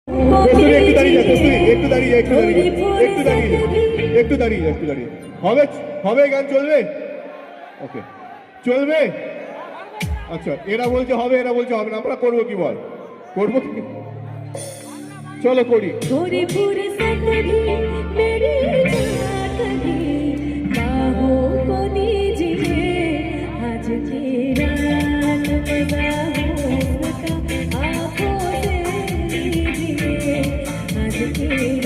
কস্তুরী একটু দাঁড়িয়ে যা, কস্তুরী একটু দাঁড়িয়ে যা, একটু দাঁড়িয়ে যা, একটু দাঁড়িয়ে যা, একটু দাঁড়িয়ে যা, একটু দাঁড়িয়ে হবে, হবে গান চলবে, ওকে চলবে। আচ্ছা এরা বলছে হবে, এরা বলছে হবে না, আমরা করবো কি বল, করবো কি, চলো করি। आज के